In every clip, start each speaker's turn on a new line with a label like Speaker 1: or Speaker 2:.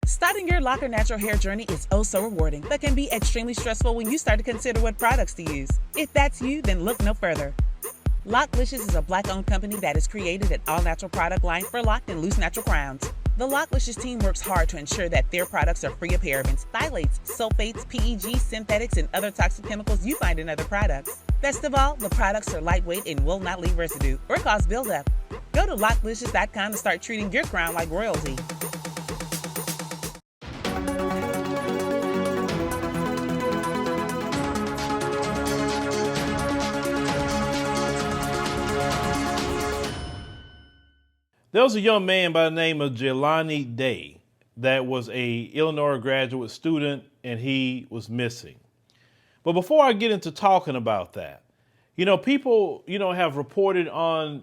Speaker 1: Starting your Locker natural hair journey is oh so rewarding, but can be extremely stressful when you start to consider what products to use. If that's you, then look no further. Locklicious is a Black-owned company that has created an all-natural product line for locked and loose natural crowns. The Locklicious team works hard to ensure that their products are free of parabens, phthalates, sulfates, PEG, synthetics, and other toxic chemicals you find in other products. Best of all, the products are lightweight and will not leave residue or cause buildup. Go to locklicious.com to start treating your crown like royalty.
Speaker 2: There was a young man by the name of Jelani Day that was a Illinois graduate student, and he was missing. But before I get into talking about that, people, have reported on,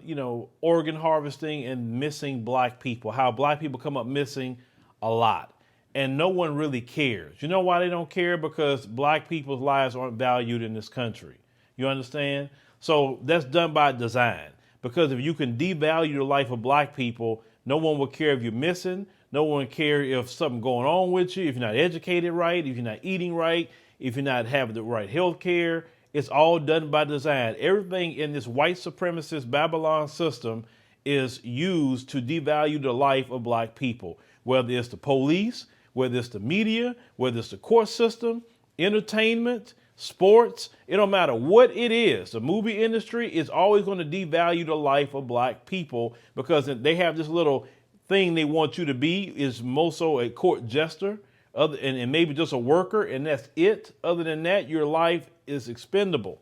Speaker 2: organ harvesting and missing Black people, how Black people come up missing a lot, and no one really cares. You know why they don't care? Because Black people's lives aren't valued in this country. You understand? So that's done by design. Because if you can devalue the life of Black people, no one will care if you're missing. No one will care if something going on with you, if you're not educated right, if you're not eating right, if you're not having the right health care. It's all done by design. Everything in this white supremacist Babylon system is used to devalue the life of Black people, whether it's the police, whether it's the media, whether it's the court system, entertainment, sports. It don't matter what it is. The movie industry is always going to devalue the life of Black people because they have this little thing they want you to be is more so a court jester and maybe just a worker, and that's it. Other than that, your life is expendable.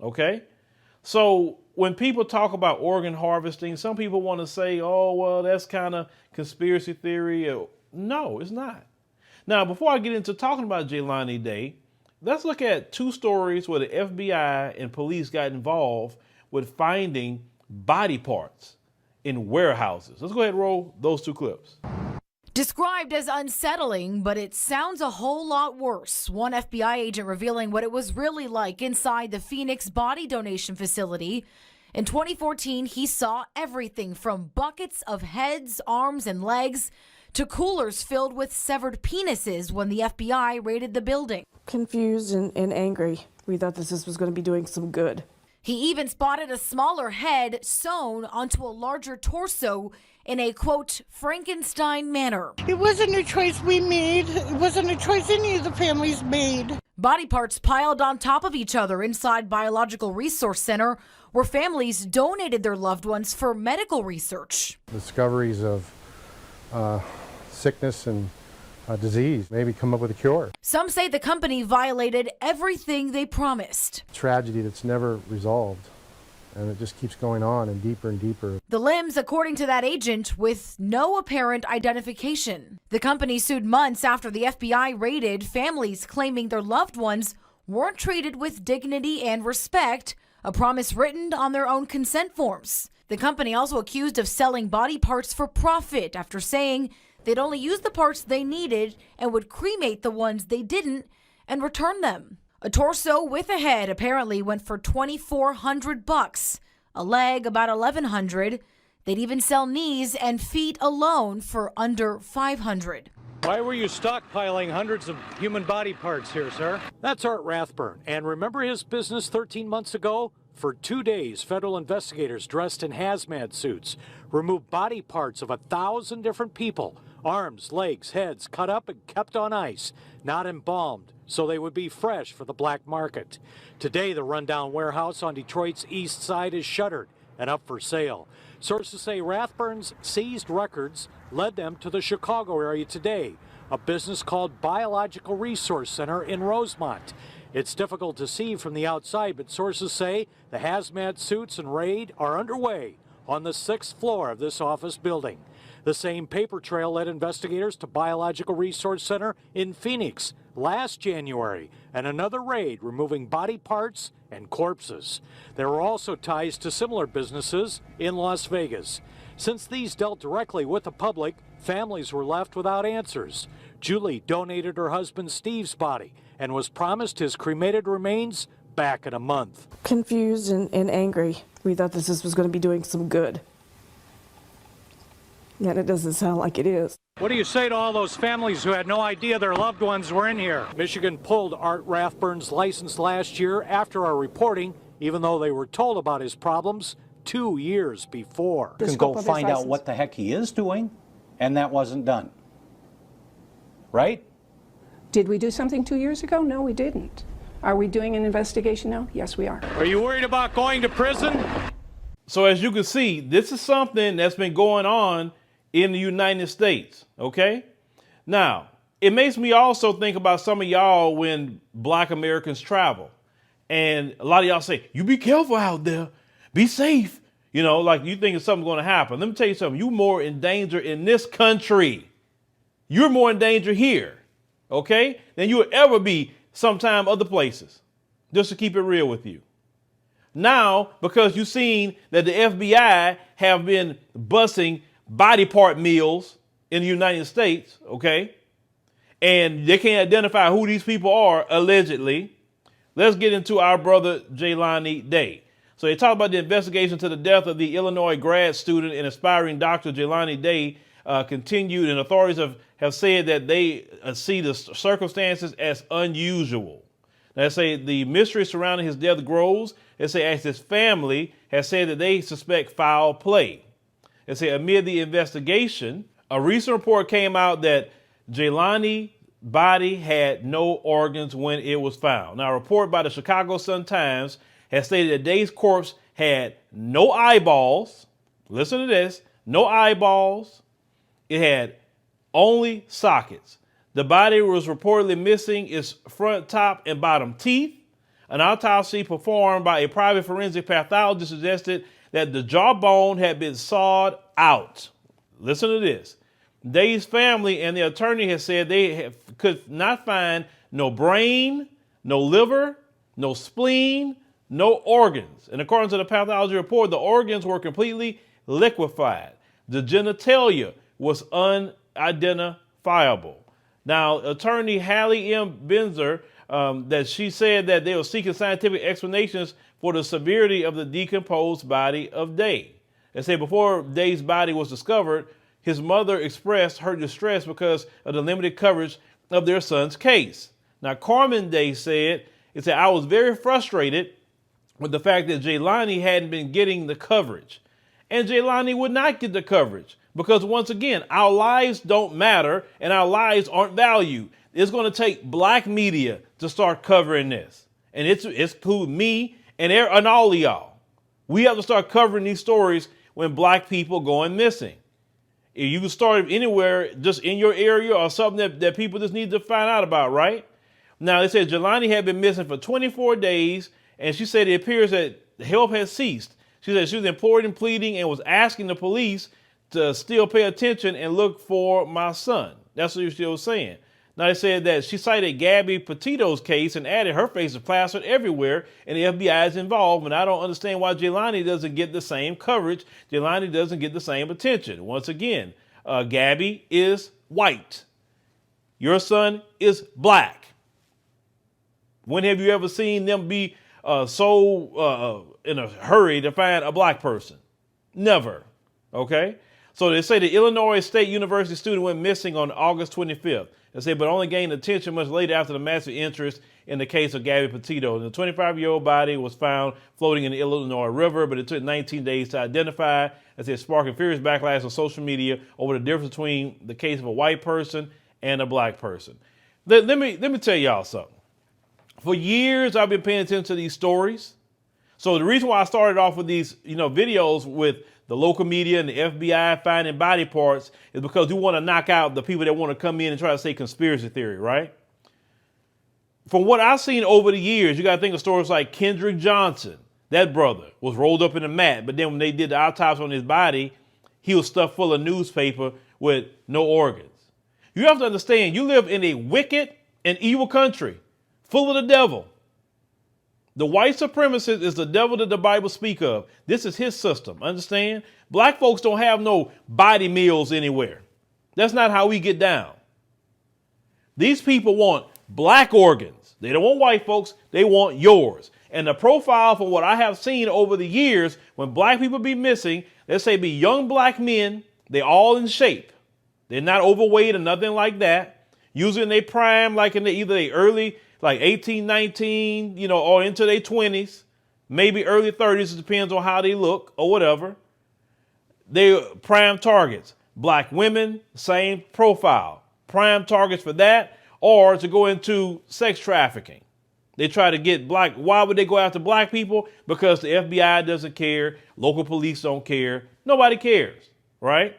Speaker 2: Okay? So when people talk about organ harvesting, some people want to say, oh, well, that's kind of conspiracy theory. No, it's not. Now, before I get into talking about Jelani Day, let's look at two stories where the FBI and police got involved with finding body parts in warehouses. Let's go ahead and roll those two clips.
Speaker 3: Described as unsettling, but it sounds a whole lot worse. One FBI agent revealing what it was really like inside the Phoenix body donation facility. In 2014, he saw everything from buckets of heads, arms, and legs to coolers filled with severed penises when the FBI raided the building.
Speaker 4: Confused and angry. We thought this was going to be doing some good.
Speaker 3: He even spotted a smaller head sewn onto a larger torso in a, quote, Frankenstein manner.
Speaker 5: It wasn't a choice we made. It wasn't a choice any of the families made.
Speaker 3: Body parts piled on top of each other inside Biological Resource Center, where families donated their loved ones for medical research.
Speaker 6: Discoveries of sickness and disease, maybe come up with a cure.
Speaker 3: Some say the company violated everything they promised.
Speaker 6: Tragedy that's never resolved, and it just keeps going on and deeper and deeper.
Speaker 3: The limbs, according to that agent, with no apparent identification. The company sued months after the FBI raided, families claiming their loved ones weren't treated with dignity and respect, a promise written on their own consent forms. The company also accused of selling body parts for profit after saying they'd only use the parts they needed and would cremate the ones they didn't and return them. A torso with a head apparently went for $2,400, a leg about $1,100. They'd even sell knees and feet alone for under $500.
Speaker 7: Why were you stockpiling hundreds of human body parts here, sir? That's Art Rathburn. And remember his business 13 months ago? For 2 days, federal investigators dressed in hazmat suits removed body parts of 1,000 different people. Arms, legs, heads cut up and kept on ice, not embalmed, so they would be fresh for the black market. Today, the rundown warehouse on Detroit's east side is shuttered and up for sale. Sources say Rathburn's seized records led them to the Chicago area today, a business called Biological Resource Center in Rosemont. It's difficult to see from the outside, but sources say the hazmat suits and raid are underway on the 6th floor of this office building. The same paper trail led investigators to Biological Resource Center in Phoenix last January, and another raid removing body parts and corpses. There were also ties to similar businesses in Las Vegas. Since these dealt directly with the public, families were left without answers. Julie donated her husband Steve's body and was promised his cremated remains back in a month.
Speaker 4: Confused and angry. We thought this was going to be doing some good. Yet it doesn't sound like it is.
Speaker 7: What do you say to all those families who had no idea their loved ones were in here? Michigan pulled Art Rathburn's license last year after our reporting, even though they were told about his problems 2 years before.
Speaker 8: You can go find out what the heck he is doing, and that wasn't done. Right?
Speaker 9: Did we do something 2 years ago? No, we didn't. Are we doing an investigation now? Yes, we are.
Speaker 7: Are you worried about going to prison?
Speaker 2: So as you can see, this is something that's been going on in the United States, okay? Now, it makes me also think about some of y'all when Black Americans travel. And a lot of y'all say, you be careful out there. Be safe. You know, like you think something's going to happen. Let me tell you something. You're more in danger in this country. You're more in danger here, okay, than you would ever be sometime other places, just to keep it real with you. Now, because you've seen that the FBI have been busting body part meals in the United States, okay, and they can't identify who these people are, allegedly, let's get into our brother Jelani Day. So they talk about the investigation to the death of the Illinois grad student and aspiring doctor Jelani Day continued, and authorities have said that they see the circumstances as unusual. They say the mystery surrounding his death grows. They say as his family has said that they suspect foul play. They say amid the investigation, a recent report came out that Jelani's body had no organs when it was found. Now, a report by the Chicago Sun-Times has stated that Day's corpse had no eyeballs. Listen to this, no eyeballs. It had only sockets. The body was reportedly missing its front, top, and bottom teeth. An autopsy performed by a private forensic pathologist suggested that the jawbone had been sawed out. Listen to this. Day's family and the attorney has said they could not find no brain, no liver, no spleen, no organs. And according to the pathology report, the organs were completely liquefied. The genitalia was unidentifiable. Now, attorney Hallie M. Benzer, that she said that they were seeking scientific explanations for the severity of the decomposed body of Day. They say before Day's body was discovered, his mother expressed her distress because of the limited coverage of their son's case. Now, Carmen Day said, I was very frustrated with the fact that Jelani hadn't been getting the coverage. And Jelani would not get the coverage because, once again, our lives don't matter and our lives aren't valued. It's going to take Black media to start covering this. And it's cool, me and all of y'all. We have to start covering these stories when Black people going missing. If you can start anywhere, just in your area or something that people just need to find out about, right? Now, they said Jelani had been missing for 24 days, and she said it appears that help has ceased. She said she was imploring and pleading and was asking the police to still pay attention and look for my son. That's what she was saying. Now, they said that she cited Gabby Petito's case and added her face is plastered everywhere and the FBI is involved. And I don't understand why Jelani doesn't get the same coverage. Jelani doesn't get the same attention. Once again, Gabby is white. Your son is Black. When have you ever seen them be so in a hurry to find a Black person? Never. Okay? So they say the Illinois State University student went missing on August 25th. They say, but only gained attention much later after the massive interest in the case of Gabby Petito. The 25-year-old body was found floating in the Illinois River, but it took 19 days to identify. As it sparking furious backlash on social media over the difference between the case of a white person and a Black person. Let me tell y'all something. For years, I've been paying attention to these stories. So the reason why I started off with these, videos with the local media and the FBI finding body parts is because we want to knock out the people that want to come in and try to say conspiracy theory, right? From what I've seen over the years, you got to think of stories like Kendrick Johnson. That brother was rolled up in a mat, but then when they did the autopsy on his body, he was stuffed full of newspaper with no organs. You have to understand, you live in a wicked and evil country full of the devil. The white supremacist is the devil that the Bible speak of. This is his system. Understand? Black folks don't have no body meals anywhere. That's not how we get down. These people want Black organs. They don't want white folks. They want yours. And the profile from what I have seen over the years, when Black people be missing, let's say be young Black men, they all in shape. They're not overweight or nothing like that. Usually in their prime, like in either the early, like 18, 19, or into their 20s, maybe early 30s. It depends on how they look or whatever. They prime targets. Black women, same profile. Prime targets for that, or to go into sex trafficking. They try to get black. Why would they go after black people? Because the FBI doesn't care. Local police don't care. Nobody cares, right?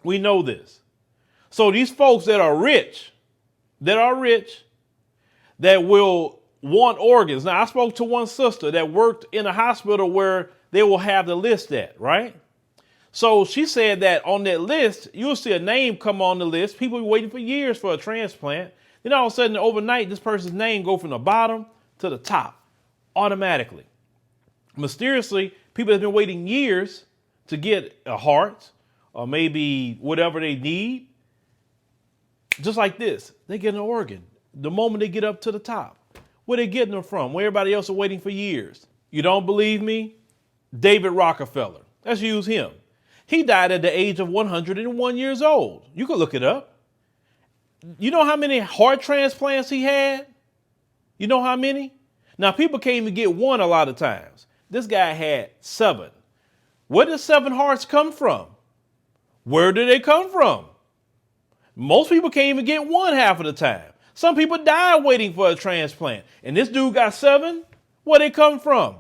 Speaker 2: We know this. So these folks that are rich, that will want organs. Now, I spoke to one sister that worked in a hospital where they will have the list at, right? So she said that on that list, you'll see a name come on the list. People be waiting for years for a transplant. Then all of a sudden, overnight, this person's name go from the bottom to the top automatically. Mysteriously, people have been waiting years to get a heart or maybe whatever they need. Just like this, they get an organ the moment they get up to the top. Where they getting them from? Where everybody else are waiting for years. You don't believe me? David Rockefeller. Let's use him. He died at the age of 101 years old. You can look it up. You know how many heart transplants he had? You know how many? Now, people can't even get one a lot of times. This guy had 7. Where did 7 hearts come from? Where did they come from? Most people can't even get one half of the time. Some people die waiting for a transplant. And this dude got 7? Where they come from?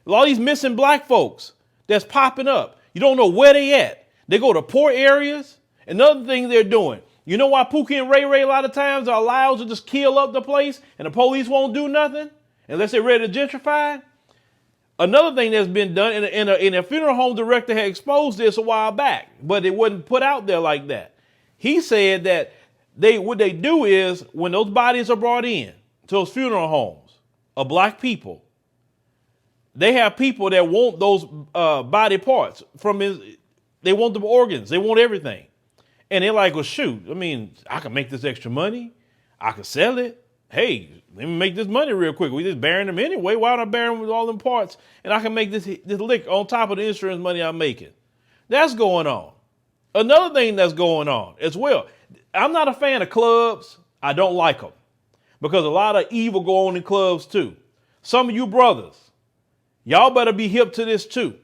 Speaker 2: All these missing black folks that's popping up. You don't know where they at. They go to poor areas. Another thing they're doing. You know why Pookie and Ray Ray a lot of times are allowed to just kill up the place and the police won't do nothing unless they're ready to gentrify? Another thing that's been done, and a funeral home director had exposed this a while back, but it wasn't put out there like that. He said that what they do is when those bodies are brought in to those funeral homes of black people, they have people that want those body parts they want the organs, they want everything. And they're like, well, shoot, I mean, I can make this extra money. I can sell it. Hey, let me make this money real quick. We just burying them anyway. Why don't I bury them with all them parts? And I can make this lick on top of the insurance money I'm making. That's going on. Another thing that's going on as well. I'm not a fan of clubs. I don't like them because a lot of evil go on in clubs too. Some of you brothers, y'all better be hip to this too.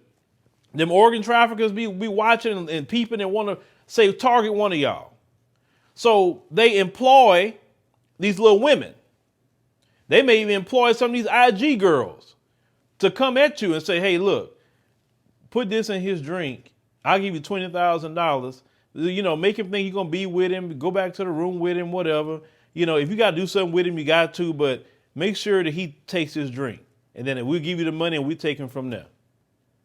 Speaker 2: Them organ traffickers be watching and peeping and want to say target one of y'all. So they employ these little women. They may even employ some of these IG girls to come at you and say, hey, look, put this in his drink. I'll give you $20,000. Make him think you're going to be with him. Go back to the room with him, whatever. If you got to do something with him, you got to, but make sure that he takes his drink. And then we'll give you the money and we take him from there.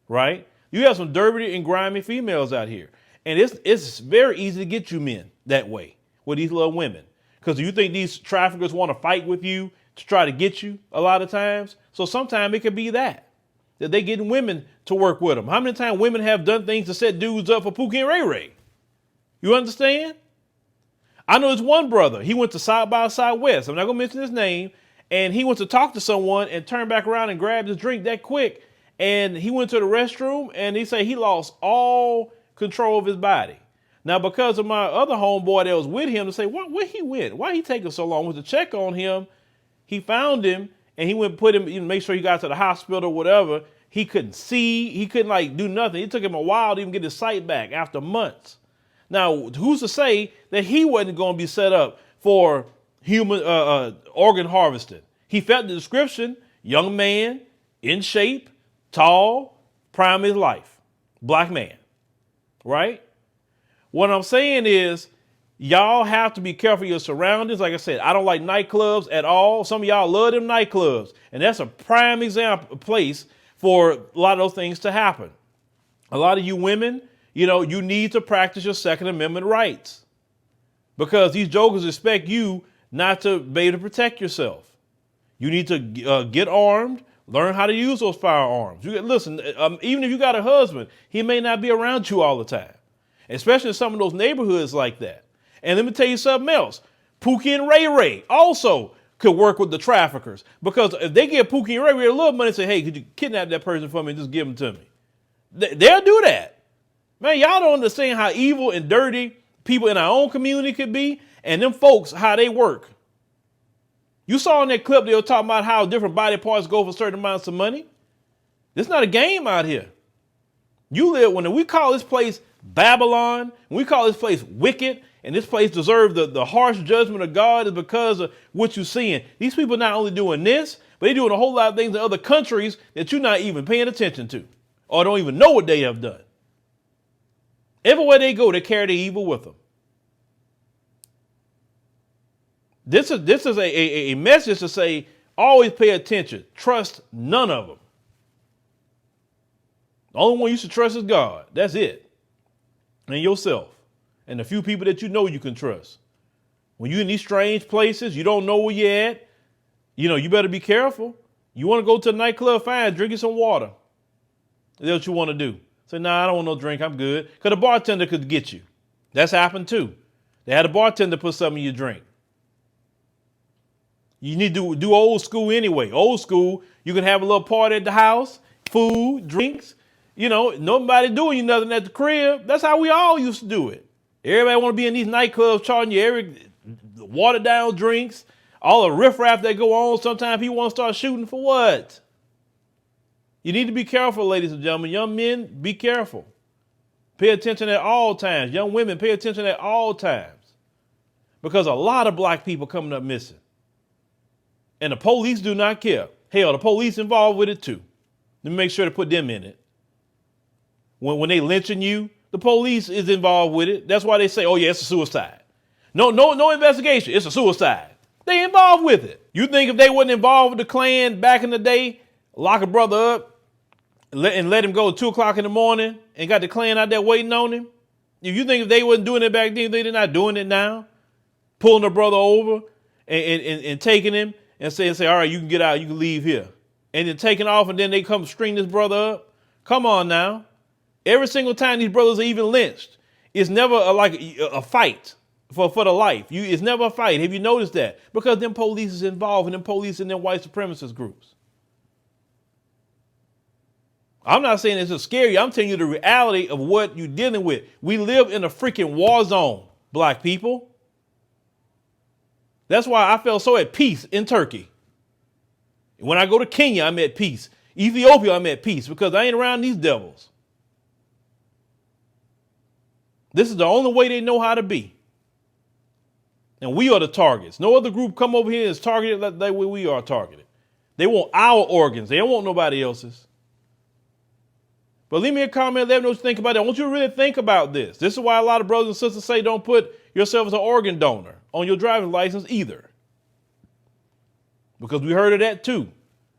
Speaker 2: Right? You have some dirty and grimy females out here. And it's very easy to get you men that way with these little women. Because you think these traffickers want to fight with you to try to get you a lot of times. So sometimes it could be that they getting women to work with them. How many times women have done things to set dudes up for Pookie and Ray Ray? You understand? I know this one brother. He went to South by Southwest. I'm not going to mention his name. And he went to talk to someone and turned back around and grabbed his drink that quick. And he went to the restroom and he said he lost all control of his body. Now, because of my other homeboy that was with him to say, where he went? Why he taking so long? Was to check on him. He found him and he went and put him, make sure he got to the hospital or whatever. He couldn't see. He couldn't do nothing. It took him a while to even get his sight back after months. Now, who's to say that he wasn't going to be set up for human organ harvesting? He felt the description, young man, in shape, tall, prime of his life, black man, right? What I'm saying is y'all have to be careful of your surroundings. Like I said, I don't like nightclubs at all. Some of y'all love them nightclubs. And that's a prime place for a lot of those things to happen. A lot of you women, you need to practice your Second Amendment rights because these jokers expect you not to be able to protect yourself. You need to get armed, learn how to use those firearms. Listen, even if you got a husband, he may not be around you all the time, especially in some of those neighborhoods like that. And let me tell you something else. Pookie and Ray Ray also could work with the traffickers because if they give Pookie and Ray Ray a little money and say, hey, could you kidnap that person for me and just give them to me? They'll do that. Man, y'all don't understand how evil and dirty people in our own community could be, and them folks, how they work. You saw in that clip they were talking about how different body parts go for certain amounts of money. It's not a game out here. You live, when we call this place Babylon, when we call this place wicked, and this place deserves the harsh judgment of God, is because of what you're seeing. These people not only doing this, but they're doing a whole lot of things in other countries that you're not even paying attention to or don't even know what they have done. Everywhere they go, they carry the evil with them. This is a message to say, always pay attention. Trust none of them. The only one you should trust is God. That's it. And yourself. And the few people that you know you can trust. When you're in these strange places, you don't know where you're at, you better be careful. You want to go to a nightclub, fine, drink you some water. That's what you want to do. Say, nah, I don't want no drink, I'm good. Because the bartender could get you. That's happened too. They had a bartender put something in your drink. You need to do old school anyway. Old school, you can have a little party at the house, food, drinks. Nobody doing you nothing at the crib. That's how we all used to do it. Everybody want to be in these nightclubs charging you every watered down drinks, all the riffraff that go on. Sometimes people want to start shooting for what? You need to be careful, ladies and gentlemen. Young men, be careful. Pay attention at all times. Young women, pay attention at all times. Because a lot of black people coming up missing. And the police do not care. Hell, the police involved with it too. Let me make sure to put them in it. When they lynching you, the police is involved with it. That's why they say, oh yeah, it's a suicide. No investigation. It's a suicide. They involved with it. You think if they wasn't involved with the Klan back in the day, lock a brother up and let him go at 2 o'clock in the morning and got the Klan out there waiting on him? If you think if they wasn't doing it back then, they're not doing it now? Pulling the brother over and taking him and say, all right, you can get out, you can leave here. And then taking off, and then they come string this brother up. Come on now. Every single time these brothers are even lynched, it's never a fight for the life. It's never a fight. Have you noticed that? Because them police is involved, and them police and them white supremacist groups. I'm not saying it's scary. I'm telling you the reality of what you're dealing with. We live in a freaking war zone, black people. That's why I felt so at peace in Turkey. When I go to Kenya, I'm at peace. Ethiopia, I'm at peace because I ain't around these devils. This is the only way they know how to be. And we are the targets. No other group come over here and is targeted like the way we are targeted. They want our organs. They don't want nobody else's. But leave me a comment. Let me know what you think about it. I want you to really think about this. This is why a lot of brothers and sisters say don't put yourself as an organ donor on your driver's license either. Because we heard of that too,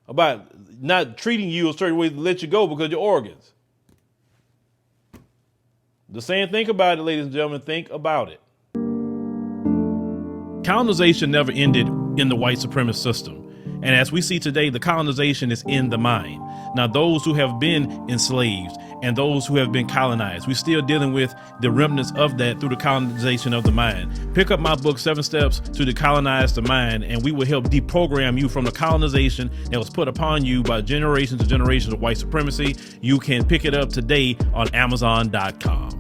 Speaker 2: about not treating you a certain way to let you go because of your organs. The saying, think about it, ladies and gentlemen, think about it. Colonization never ended in the white supremacist system. And as we see today, the colonization is in the mind. Now, those who have been enslaved and those who have been colonized, we're still dealing with the remnants of that through the colonization of the mind. Pick up my book, 7 Steps to Decolonize the Mind, and we will help deprogram you from the colonization that was put upon you by generations and generations of white supremacy. You can pick it up today on Amazon.com.